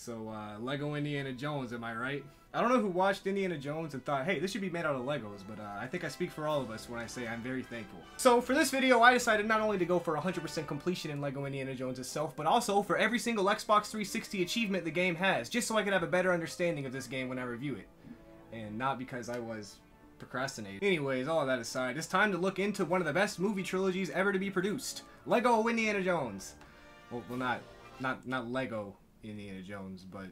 So, Lego Indiana Jones, am I right? I don't know who watched Indiana Jones and thought, hey, this should be made out of Legos, but I think I speak for all of us when I say I'm very thankful. So, for this video, I decided not only to go for 100% completion in Lego Indiana Jones itself, but also for every single Xbox 360 achievement the game has, just so I could have a better understanding of this game when I review it. And not because I was procrastinating. Anyways, all of that aside, it's time to look into one of the best movie trilogies ever to be produced. Lego Indiana Jones. Well, not Lego Indiana Jones, but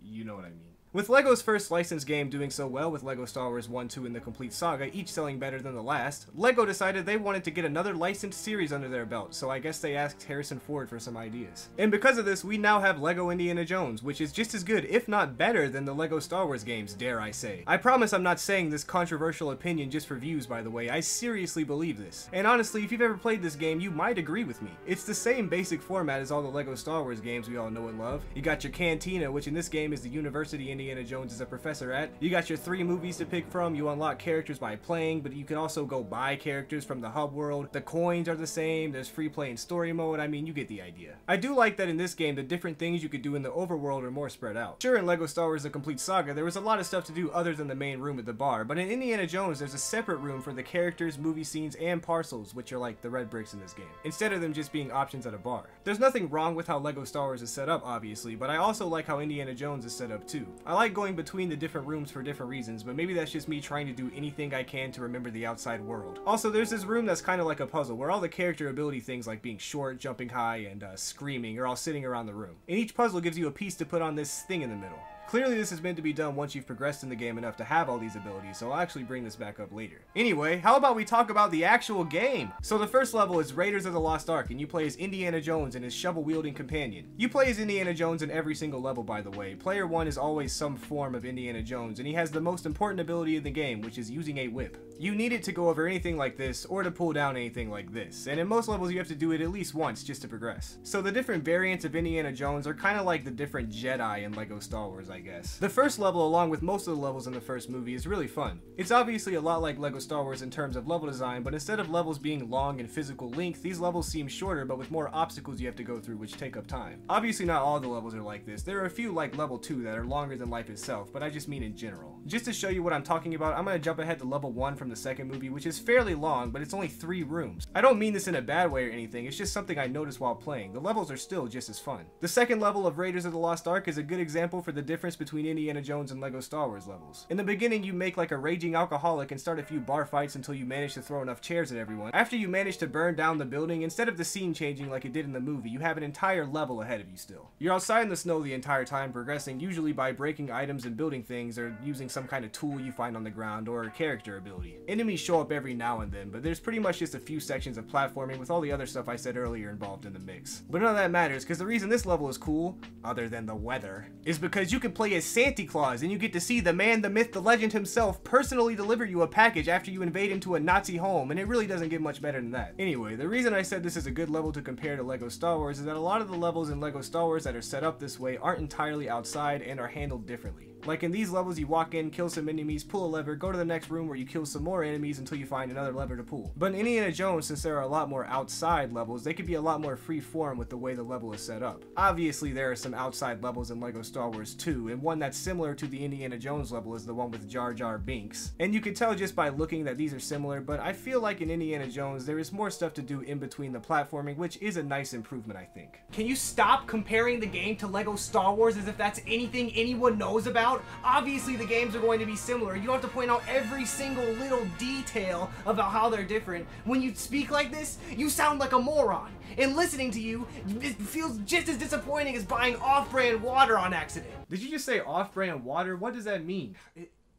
you know what I mean. With LEGO's first licensed game doing so well with LEGO Star Wars 1, 2, and the complete saga, each selling better than the last, LEGO decided they wanted to get another licensed series under their belt, so I guess they asked Harrison Ford for some ideas. And because of this, we now have LEGO Indiana Jones, which is just as good, if not better, than the LEGO Star Wars games, dare I say. I promise I'm not saying this controversial opinion just for views, by the way. I seriously believe this. And honestly, if you've ever played this game, you might agree with me. It's the same basic format as all the LEGO Star Wars games we all know and love. You got your cantina, which in this game is the university Indiana Jones is a professor at. You got your 3 movies to pick from. You unlock characters by playing, but you can also go buy characters from the hub world. The coins are the same. There's free play and story mode. I mean, you get the idea. I do like that in this game, the different things you could do in the overworld are more spread out. Sure, in LEGO Star Wars The Complete Saga, there was a lot of stuff to do other than the main room at the bar, but in Indiana Jones, there's a separate room for the characters, movie scenes, and parcels, which are like the red bricks in this game, instead of them just being options at a bar. There's nothing wrong with how LEGO Star Wars is set up, obviously, but I also like how Indiana Jones is set up too. I like going between the different rooms for different reasons, but maybe that's just me trying to do anything I can to remember the outside world. Also, there's this room that's kind of like a puzzle, where all the character ability things like being short, jumping high, and screaming are all sitting around the room. And each puzzle gives you a piece to put on this thing in the middle. Clearly this is meant to be done once you've progressed in the game enough to have all these abilities, so I'll actually bring this back up later. Anyway, how about we talk about the actual game? So the first level is Raiders of the Lost Ark, and you play as Indiana Jones and his shovel-wielding companion. You play as Indiana Jones in every single level, by the way. Player 1 is always some form of Indiana Jones, and he has the most important ability in the game, which is using a whip. You need it to go over anything like this, or to pull down anything like this, and in most levels you have to do it at least once just to progress. So the different variants of Indiana Jones are kind of like the different Jedi in LEGO Star Wars, I guess. The first level, along with most of the levels in the first movie, is really fun. It's obviously a lot like LEGO Star Wars in terms of level design, but instead of levels being long in physical length, these levels seem shorter but with more obstacles you have to go through, which take up time. Obviously not all the levels are like this. There are a few like level 2 that are longer than life itself, but I just mean in general. Just to show you what I'm talking about, I'm going to jump ahead to level 1 from the second movie, which is fairly long, but it's only 3 rooms. I don't mean this in a bad way or anything, it's just something I noticed while playing. The levels are still just as fun. The second level of Raiders of the Lost Ark is a good example for the difference between Indiana Jones and LEGO Star Wars levels. In the beginning, you make like a raging alcoholic and start a few bar fights until you manage to throw enough chairs at everyone. After you manage to burn down the building, instead of the scene changing like it did in the movie, you have an entire level ahead of you still. You're outside in the snow the entire time, progressing usually by breaking items and building things, or using some kind of tool you find on the ground, or a character ability. Enemies show up every now and then, but there's pretty much just a few sections of platforming with all the other stuff I said earlier involved in the mix. But none of that matters, because the reason this level is cool, other than the weather, is because you can play as Santa Claus and you get to see the man, the myth, the legend himself personally deliver you a package after you invade into a Nazi home, and it really doesn't get much better than that. Anyway, the reason I said this is a good level to compare to LEGO Star Wars is that a lot of the levels in LEGO Star Wars that are set up this way aren't entirely outside and are handled differently. Like in these levels, you walk in, kill some enemies, pull a lever, go to the next room where you kill some more enemies until you find another lever to pull. But in Indiana Jones, since there are a lot more outside levels, they could be a lot more free form with the way the level is set up. Obviously, there are some outside levels in LEGO Star Wars too, and one that's similar to the Indiana Jones level is the one with Jar Jar Binks. And you can tell just by looking that these are similar, but I feel like in Indiana Jones, there is more stuff to do in between the platforming, which is a nice improvement, I think. Can you stop comparing the game to LEGO Star Wars as if that's anything anyone knows about? Obviously, the games are going to be similar. You don't have to point out every single little detail about how they're different. When you speak like this, you sound like a moron. And listening to you, it feels just as disappointing as buying off-brand water on accident. Did you just say off-brand water? What does that mean?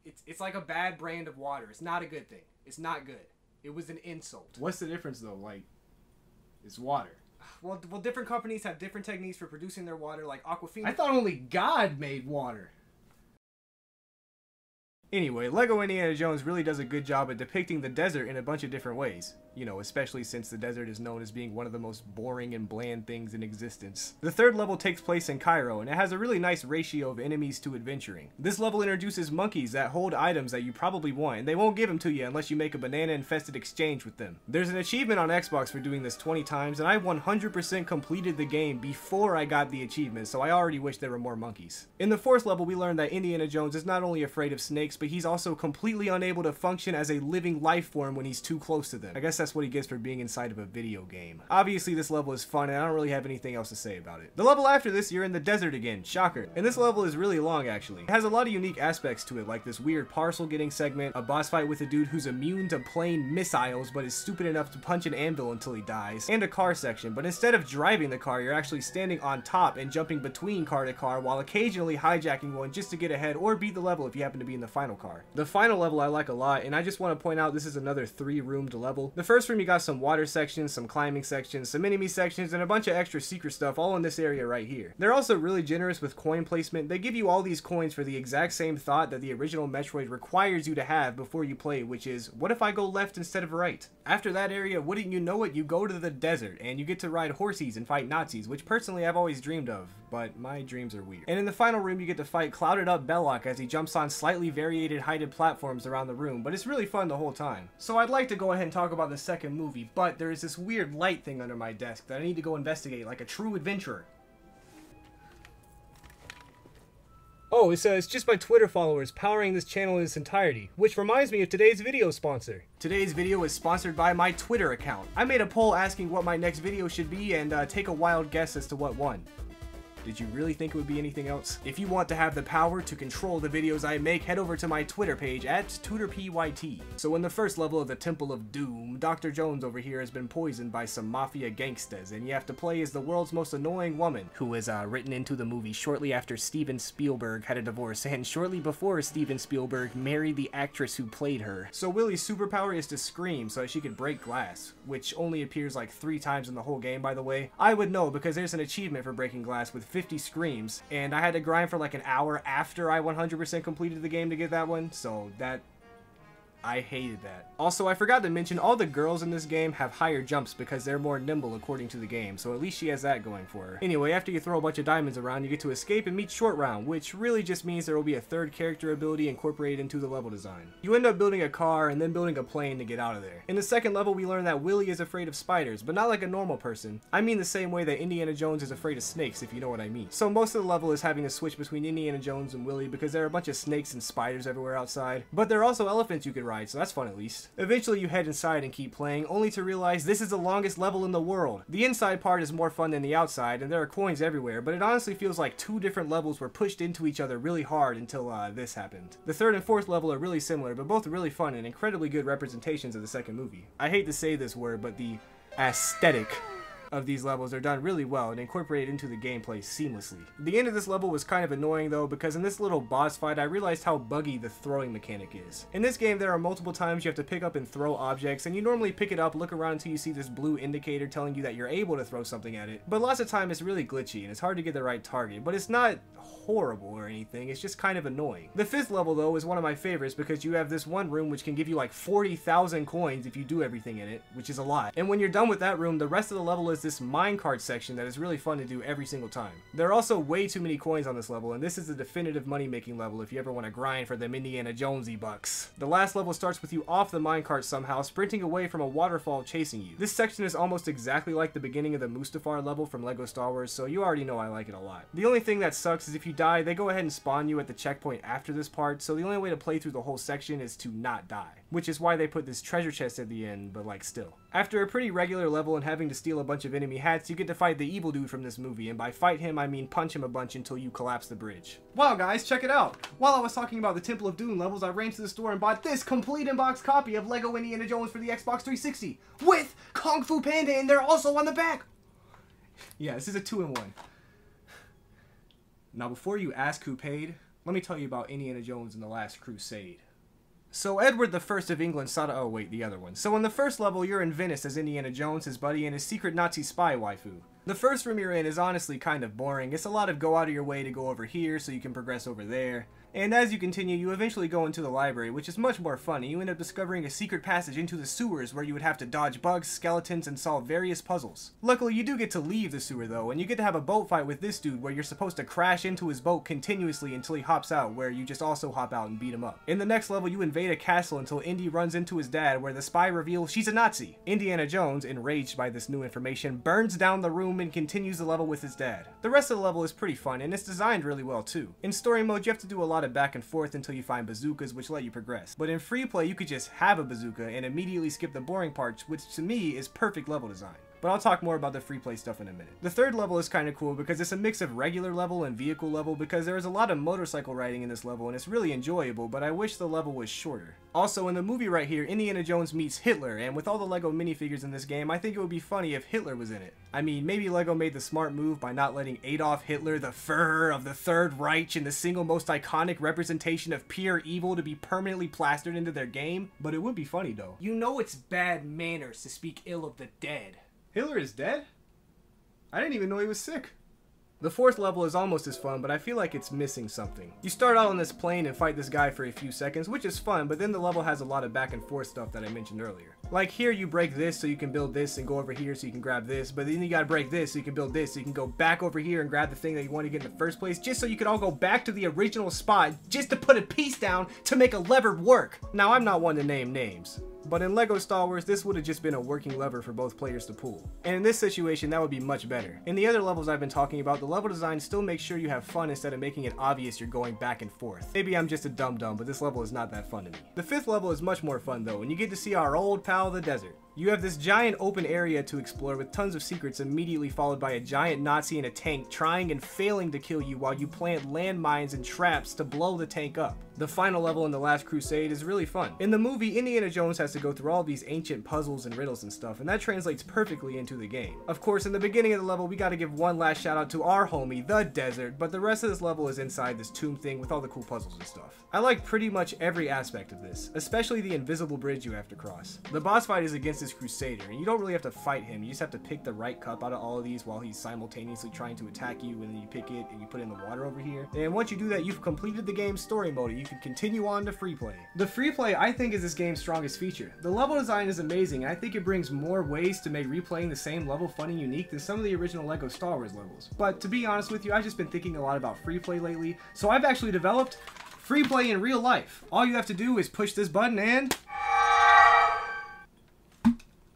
It's like a bad brand of water. It's not a good thing. It's not good. It was an insult. What's the difference though? Like, it's water. Well, different companies have different techniques for producing their water, like Aquafina. I thought only God made water. Anyway, LEGO Indiana Jones really does a good job at depicting the desert in a bunch of different ways. You know, especially since the desert is known as being one of the most boring and bland things in existence. The third level takes place in Cairo, and it has a really nice ratio of enemies to adventuring. This level introduces monkeys that hold items that you probably want, and they won't give them to you unless you make a banana-infested exchange with them. There's an achievement on Xbox for doing this 20 times, and I 100% completed the game before I got the achievement, so I already wish there were more monkeys. In the fourth level, we learn that Indiana Jones is not only afraid of snakes, but he's also completely unable to function as a living life form when he's too close to them. I guess that's what he gets for being inside of a video game. Obviously, this level is fun, and I don't really have anything else to say about it. The level after this, you're in the desert again. Shocker. And this level is really long, actually. It has a lot of unique aspects to it, like this weird parcel getting segment, a boss fight with a dude who's immune to plain missiles, but is stupid enough to punch an anvil until he dies, and a car section. But instead of driving the car, you're actually standing on top and jumping between car to car, while occasionally hijacking one just to get ahead or beat the level if you happen to be in the final car. The final level I like a lot, and I just want to point out this is another 3-roomed level. The first room, you got some water sections, some climbing sections, some enemy sections, and a bunch of extra secret stuff all in this area right here. They're also really generous with coin placement. They give you all these coins for the exact same thought that the original Metroid requires you to have before you play, which is, what if I go left instead of right? After that area, wouldn't you know it, you go to the desert, and you get to ride horsies and fight Nazis, which personally I've always dreamed of, but my dreams are weird. And in the final room, you get to fight Clouded Up Belloc as he jumps on slightly variated heighted platforms around the room, but it's really fun the whole time. So I'd like to go ahead and talk about the second movie, but there is this weird light thing under my desk that I need to go investigate like a true adventurer. Oh, it's just my Twitter followers powering this channel in its entirety, which reminds me of today's video sponsor. Today's video is sponsored by my Twitter account. I made a poll asking what my next video should be and take a wild guess as to what won. Did you really think it would be anything else? If you want to have the power to control the videos I make, head over to my Twitter page at Tooterpyt. So in the first level of the Temple of Doom, Dr. Jones over here has been poisoned by some mafia gangsters, and you have to play as the world's most annoying woman, who was written into the movie shortly after Steven Spielberg had a divorce, and shortly before Steven Spielberg married the actress who played her. So Willie's superpower is to scream so that she could break glass, which only appears like 3 times in the whole game, by the way. I would know because there's an achievement for breaking glass with 50 screams, and I had to grind for like an hour after I 100% completed the game to get that one, so that... I hated that. Also, I forgot to mention, all the girls in this game have higher jumps because they're more nimble according to the game, so at least she has that going for her. Anyway, after you throw a bunch of diamonds around, you get to escape and meet Short Round, which really just means there will be a third character ability incorporated into the level design. You end up building a car and then building a plane to get out of there. In the second level, we learn that Willie is afraid of spiders, but not like a normal person. I mean the same way that Indiana Jones is afraid of snakes, if you know what I mean. So most of the level is having to switch between Indiana Jones and Willie because there are a bunch of snakes and spiders everywhere outside, but there are also elephants you can ride, so that's fun at least. Eventually you head inside and keep playing, only to realize this is the longest level in the world. The inside part is more fun than the outside, and there are coins everywhere, but it honestly feels like 2 different levels were pushed into each other really hard until this happened. The third and fourth level are really similar, but both really fun and incredibly good representations of the second movie. I hate to say this word, but the aesthetic of these levels are done really well and incorporated into the gameplay seamlessly. The end of this level was kind of annoying though, because in this little boss fight I realized how buggy the throwing mechanic is. In this game there are multiple times you have to pick up and throw objects, and you normally pick it up, look around until you see this blue indicator telling you that you're able to throw something at it, but lots of time it's really glitchy and it's hard to get the right target, but it's not horrible or anything, it's just kind of annoying. The fifth level though is one of my favorites because you have this one room which can give you like 40,000 coins if you do everything in it, which is a lot. And when you're done with that room, the rest of the level is this minecart section that is really fun to do every single time. There are also way too many coins on this level, and this is the definitive money-making level if you ever want to grind for them Indiana Jonesy bucks. The last level starts with you off the minecart somehow, sprinting away from a waterfall chasing you. This section is almost exactly like the beginning of the Mustafar level from LEGO Star Wars, so you already know I like it a lot. The only thing that sucks is if you die, they go ahead and spawn you at the checkpoint after this part, so the only way to play through the whole section is to not die, which is why they put this treasure chest at the end, but like still. After a pretty regular level and having to steal a bunch of enemy hats, you get to fight the evil dude from this movie, and by fight him I mean punch him a bunch until you collapse the bridge. Wow guys, check it out! While I was talking about the Temple of Doom levels, I ran to the store and bought this complete in-box copy of LEGO Indiana Jones for the Xbox 360, with Kung Fu Panda in there also on the back! Yeah, this is a 2-in-1. Now before you ask who paid, let me tell you about Indiana Jones and the Last Crusade. So Edward I of England sought the other one. So in the first level, you're in Venice as Indiana Jones, his buddy, and his secret Nazi spy waifu. The first room you're in is honestly kind of boring. It's a lot of go out of your way to go over here so you can progress over there. And as you continue, you eventually go into the library, which is much more fun, and you end up discovering a secret passage into the sewers where you would have to dodge bugs, skeletons, and solve various puzzles. Luckily, you do get to leave the sewer though, and you get to have a boat fight with this dude where you're supposed to crash into his boat continuously until he hops out, where you just also hop out and beat him up. In the next level, you invade a castle until Indy runs into his dad, where the spy reveals she's a Nazi. Indiana Jones, enraged by this new information, burns down the room and continues the level with his dad. The rest of the level is pretty fun, and it's designed really well too. In story mode, you have to do a lot of back and forth until you find bazookas, which let you progress. But in free play, you could just have a bazooka and immediately skip the boring parts, which to me is perfect level design. But I'll talk more about the free play stuff in a minute. The third level is kind of cool because it's a mix of regular level and vehicle level, because there is a lot of motorcycle riding in this level and it's really enjoyable, but I wish the level was shorter. Also, in the movie right here, Indiana Jones meets Hitler, and with all the LEGO minifigures in this game, I think it would be funny if Hitler was in it. I mean, maybe LEGO made the smart move by not letting Adolf Hitler, the Führer of the Third Reich and the single most iconic representation of pure evil, to be permanently plastered into their game, but it would be funny though. You know it's bad manners to speak ill of the dead. Hitler is dead? I didn't even know he was sick. The fourth level is almost as fun, but I feel like it's missing something. You start out on this plane and fight this guy for a few seconds, which is fun, but then the level has a lot of back and forth stuff that I mentioned earlier. Like here, you break this so you can build this and go over here so you can grab this, but then you gotta break this so you can build this so you can go back over here and grab the thing that you want to get in the first place, just so you can all go back to the original spot just to put a piece down to make a lever work. Now, I'm not one to name names, but in LEGO Star Wars, this would have just been a working lever for both players to pull. And in this situation, that would be much better. In the other levels I've been talking about, the level design still makes sure you have fun instead of making it obvious you're going back and forth. Maybe I'm just a dum-dum, but this level is not that fun to me. The fifth level is much more fun though, and you get to see our old pal, the desert. You have this giant open area to explore with tons of secrets, immediately followed by a giant Nazi in a tank trying and failing to kill you while you plant landmines and traps to blow the tank up. The final level in The Last Crusade is really fun. In the movie, Indiana Jones has to go through all these ancient puzzles and riddles and stuff, and that translates perfectly into the game. Of course, in the beginning of the level, we gotta give one last shout out to our homie, the desert, but the rest of this level is inside this tomb thing with all the cool puzzles and stuff. I like pretty much every aspect of this, especially the invisible bridge you have to cross. The boss fight is against this crusader, and you don't really have to fight him, you just have to pick the right cup out of all of these while he's simultaneously trying to attack you, and then you pick it and you put it in the water over here. And once you do that, you've completed the game's story mode, and you can continue on to free play. The free play, I think, is this game's strongest feature. The level design is amazing, and I think it brings more ways to make replaying the same level fun and unique than some of the original LEGO Star Wars levels. But to be honest with you, I've just been thinking a lot about free play lately, so I've actually developed free play in real life. All you have to do is push this button and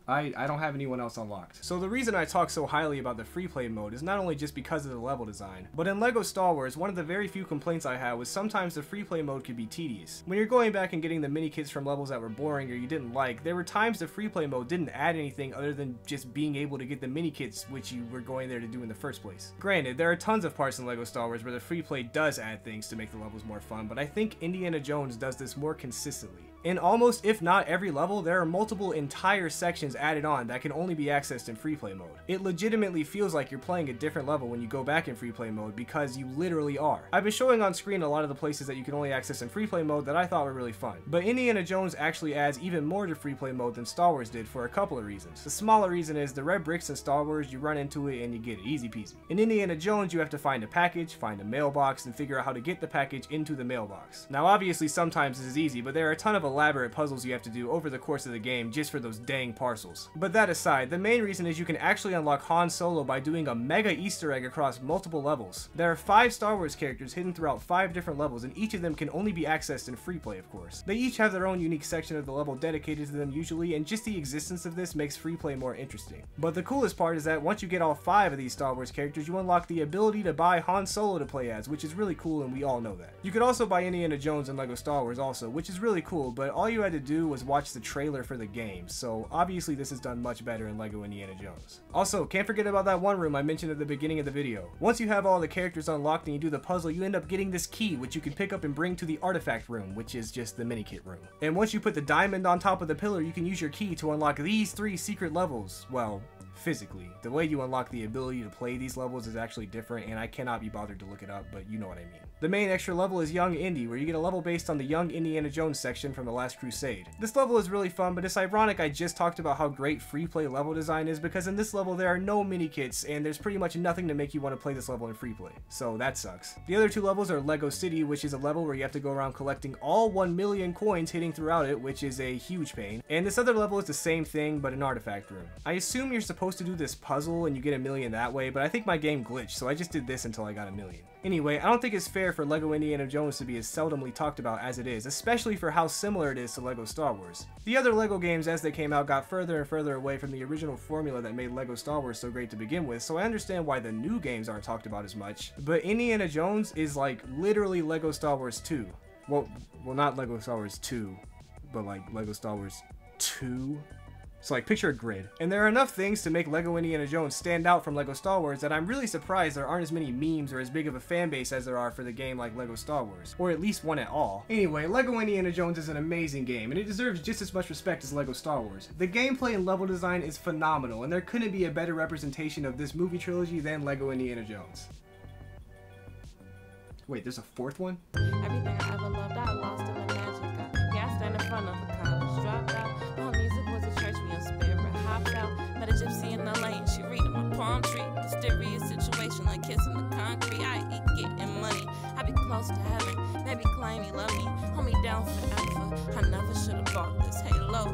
I don't have anyone else unlocked. So the reason I talk so highly about the free play mode is not only just because of the level design, but in LEGO Star Wars, one of the very few complaints I had was sometimes the free play mode could be tedious. When you're going back and getting the mini kits from levels that were boring or you didn't like, there were times the free play mode didn't add anything other than just being able to get the mini kits which you were going there to do in the first place. Granted, there are tons of parts in LEGO Star Wars where the free play does add things to make the levels more fun, but I think Indiana Jones does this more consistently. In almost, if not every level, there are multiple entire sections added on that can only be accessed in free play mode. It legitimately feels like you're playing a different level when you go back in free play mode, because you literally are. I've been showing on screen a lot of the places that you can only access in free play mode that I thought were really fun. But Indiana Jones actually adds even more to free play mode than Star Wars did for a couple of reasons. The smaller reason is the red bricks in Star Wars, you run into it and you get it, easy peasy. In Indiana Jones, you have to find a package, find a mailbox, and figure out how to get the package into the mailbox. Now obviously sometimes this is easy, but there are a ton of elaborate puzzles you have to do over the course of the game just for those dang parcels. But that aside, the main reason is you can actually unlock Han Solo by doing a mega Easter egg across multiple levels. There are 5 Star Wars characters hidden throughout 5 different levels, and each of them can only be accessed in free play, of course. They each have their own unique section of the level dedicated to them usually, and just the existence of this makes free play more interesting. But the coolest part is that once you get all 5 of these Star Wars characters, you unlock the ability to buy Han Solo to play as, which is really cool, and we all know that. You could also buy Indiana Jones and LEGO Star Wars also, which is really cool, but all you had to do was watch the trailer for the game, so obviously this is done much better in LEGO Indiana Jones. Also, can't forget about that one room I mentioned at the beginning of the video. Once you have all the characters unlocked and you do the puzzle, you end up getting this key, which you can pick up and bring to the artifact room, which is just the mini kit room. And once you put the diamond on top of the pillar, you can use your key to unlock these 3 secret levels. Well, physically. The way you unlock the ability to play these levels is actually different, and I cannot be bothered to look it up, but you know what I mean. The main extra level is Young Indy, where you get a level based on the Young Indiana Jones section from The Last Crusade. This level is really fun, but it's ironic I just talked about how great free play level design is, because in this level there are no mini kits, and there's pretty much nothing to make you want to play this level in free play. So that sucks. The other 2 levels are Lego City, which is a level where you have to go around collecting all 1 million coins hitting throughout it, which is a huge pain. And this other level is the same thing, but an artifact room. I assume you're supposed to do this puzzle and you get 1 million that way, but I think my game glitched, so I just did this until I got 1 million. Anyway, I don't think it's fair for LEGO Indiana Jones to be as seldomly talked about as it is, especially for how similar it is to LEGO Star Wars. The other LEGO games as they came out got further and further away from the original formula that made LEGO Star Wars so great to begin with, so I understand why the new games aren't talked about as much, but Indiana Jones is like literally LEGO Star Wars 2. Well, not LEGO Star Wars 2, but like LEGO Star Wars 2? So like picture a grid. And there are enough things to make LEGO Indiana Jones stand out from LEGO Star Wars that I'm really surprised there aren't as many memes or as big of a fan base as there are for the game like LEGO Star Wars. Or at least one at all. Anyway, LEGO Indiana Jones is an amazing game, and it deserves just as much respect as LEGO Star Wars. The gameplay and level design is phenomenal, and there couldn't be a better representation of this movie trilogy than LEGO Indiana Jones. Wait, there's a 4th one? Everything I ever loved, I lost in the magic. Yeah, I stand in front of a college dropout. My music was a church, me a spirit hopped out. Met a gypsy in the lane, she reading my palm tree. Mysterious situation like kissing the concrete. I eat getting money, I be close to heaven. Maybe claim he love me, hold me down forever. I never should have bought this halo.